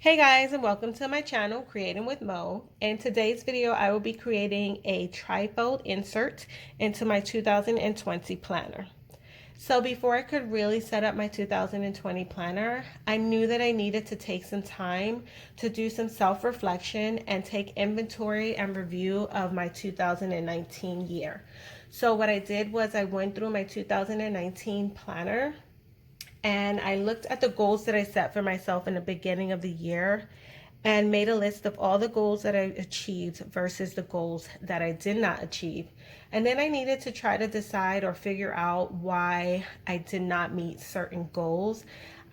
Hey guys, and welcome to my channel, Creating with Mo. In today's video, I will be creating a trifold insert into my 2020 planner. So before I could really set up my 2020 planner, I knew that I needed to take some time to do some self-reflection and take inventory and review of my 2019 year. So what I did was I went through my 2019 planner and I looked at the goals that I set for myself in the beginning of the year and made a list of all the goals that I achieved versus the goals that I did not achieve. And then I needed to try to decide or figure out why I did not meet certain goals.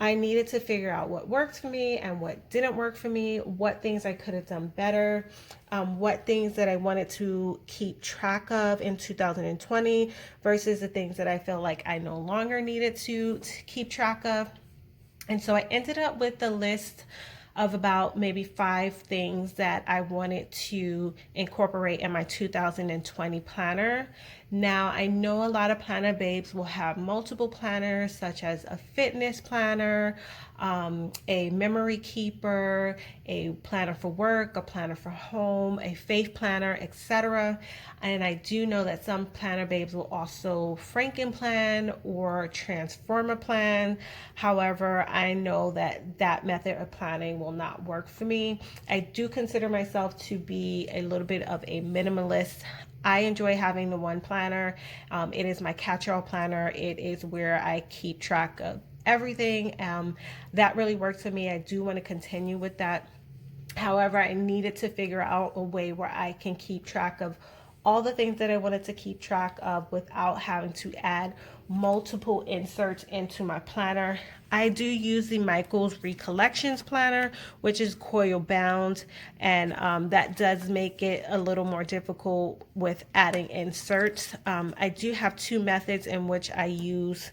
I needed to figure out what worked for me and what didn't work for me, what things I could have done better, what things that I wanted to keep track of in 2020 versus the things that I feel like I no longer needed to keep track of. And so I ended up with a list of about maybe 5 things that I wanted to incorporate in my 2020 planner. Now, I know a lot of planner babes will have multiple planners, such as a fitness planner, a memory keeper, a planner for work, a planner for home, a faith planner, etc. And I do know that some planner babes will also Franken plan or Transformer plan. However, I know that that method of planning will not work for me. I do consider myself to be a little bit of a minimalist. I enjoy having the one planner. It is my catch-all planner. It is where I keep track of everything. That really works for me. I do want to continue with that. However, I needed to figure out a way where I can keep track of all the things that I wanted to keep track of without having to add multiple inserts into my planner. I do use the Michaels Recollections planner, which is COIL bound, and that does make it a little more difficult with adding inserts. I do have two methods in which I use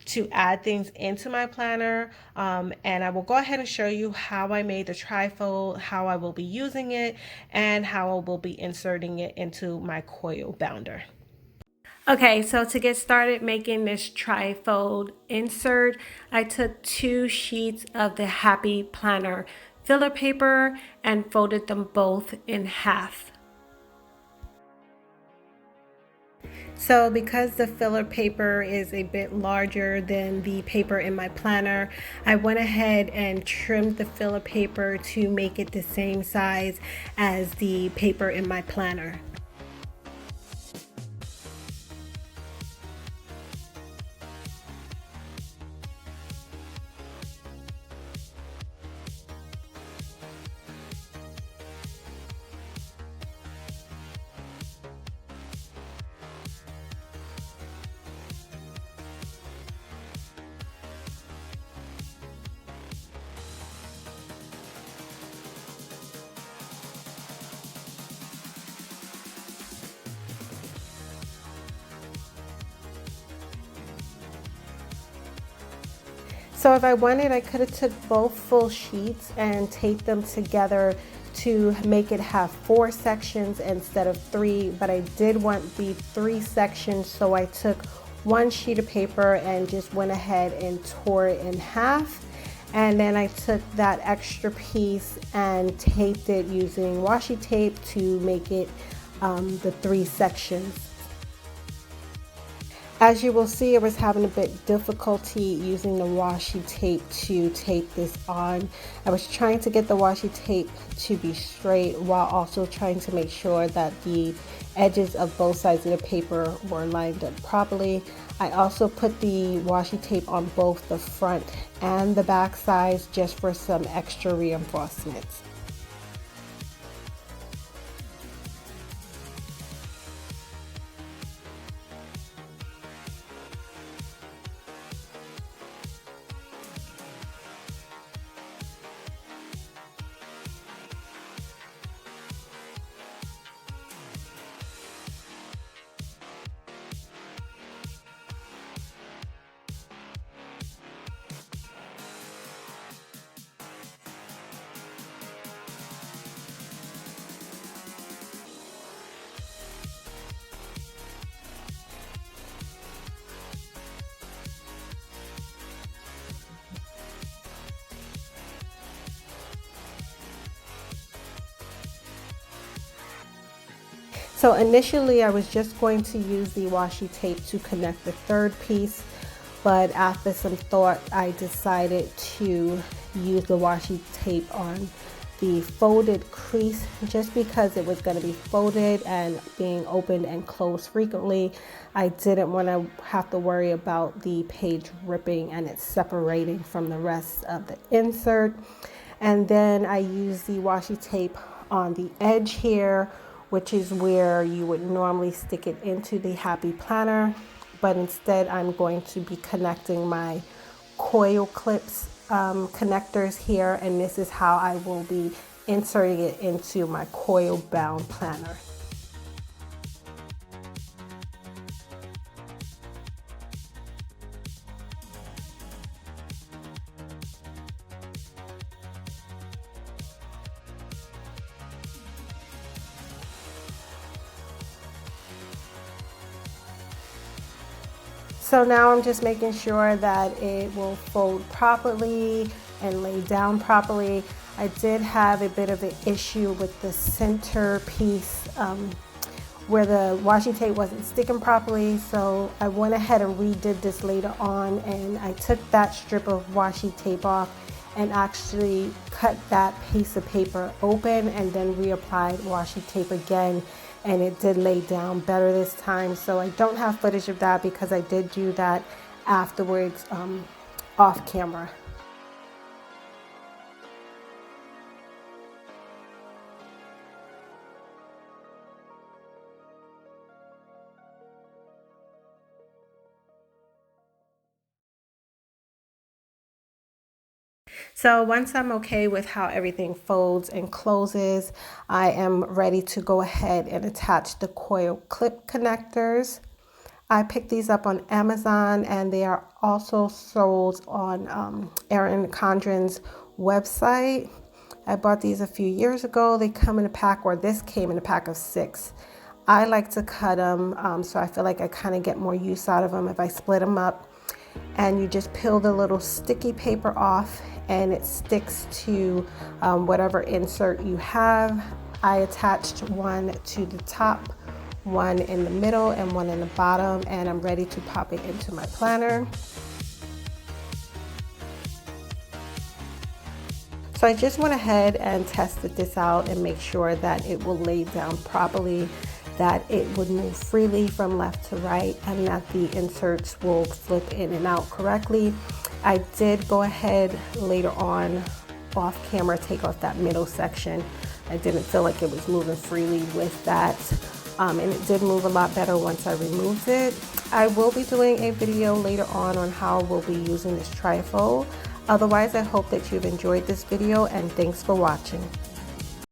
to add things into my planner, and I will go ahead and show you how I made the trifold, how I will be using it, and how I will be inserting it into my COIL bounder. Okay, so to get started making this trifold insert, I took 2 sheets of the Happy Planner filler paper and folded them both in half. So because the filler paper is a bit larger than the paper in my planner, I went ahead and trimmed the filler paper to make it the same size as the paper in my planner. So if I wanted, I could have took both full sheets and taped them together to make it have 4 sections instead of 3, but I did want the 3 sections, so I took 1 sheet of paper and just went ahead and tore it in half. And then I took that extra piece and taped it using washi tape to make it the 3 sections. As you will see, I was having a bit difficulty using the washi tape to tape this on. I was trying to get the washi tape to be straight while also trying to make sure that the edges of both sides of the paper were lined up properly. I also put the washi tape on both the front and the back sides just for some extra reinforcements. So initially I was just going to use the washi tape to connect the third piece, but after some thought I decided to use the washi tape on the folded crease just because it was going to be folded and being opened and closed frequently. I didn't want to have to worry about the page ripping and it separating from the rest of the insert. And then I used the washi tape on the edge here, which is where you would normally stick it into the Happy Planner, but instead I'm going to be connecting my coil clips connectors here, and this is how I will be inserting it into my coil bound planner. So now I'm just making sure that it will fold properly and lay down properly. I did have a bit of an issue with the center piece where the washi tape wasn't sticking properly, so I went ahead and redid this later on, and I took that strip of washi tape off and actually cut that piece of paper open and then reapplied washi tape again, and it did lay down better this time. So I don't have footage of that because I did do that afterwards off camera. So once I'm okay with how everything folds and closes, I am ready to go ahead and attach the coil clip connectors. I picked these up on Amazon, and they are also sold on Erin Condren's website. I bought these a few years ago. They come in a pack, or this came in a pack of 6. I like to cut them, so I feel like I kind of get more use out of them if I split them up. And you just peel the little sticky paper off, and it sticks to whatever insert you have. I attached one to the top, one in the middle, and one in the bottom, and I'm ready to pop it into my planner. So I just went ahead and tested this out and make sure that it will lay down properly, that it would move freely from left to right, and that the inserts will flip in and out correctly. I did go ahead later on off camera, take off that middle section. I didn't feel like it was moving freely with that. And it did move a lot better once I removed it. I will be doing a video later on how we'll be using this trifold. Otherwise, I hope that you've enjoyed this video, and thanks for watching.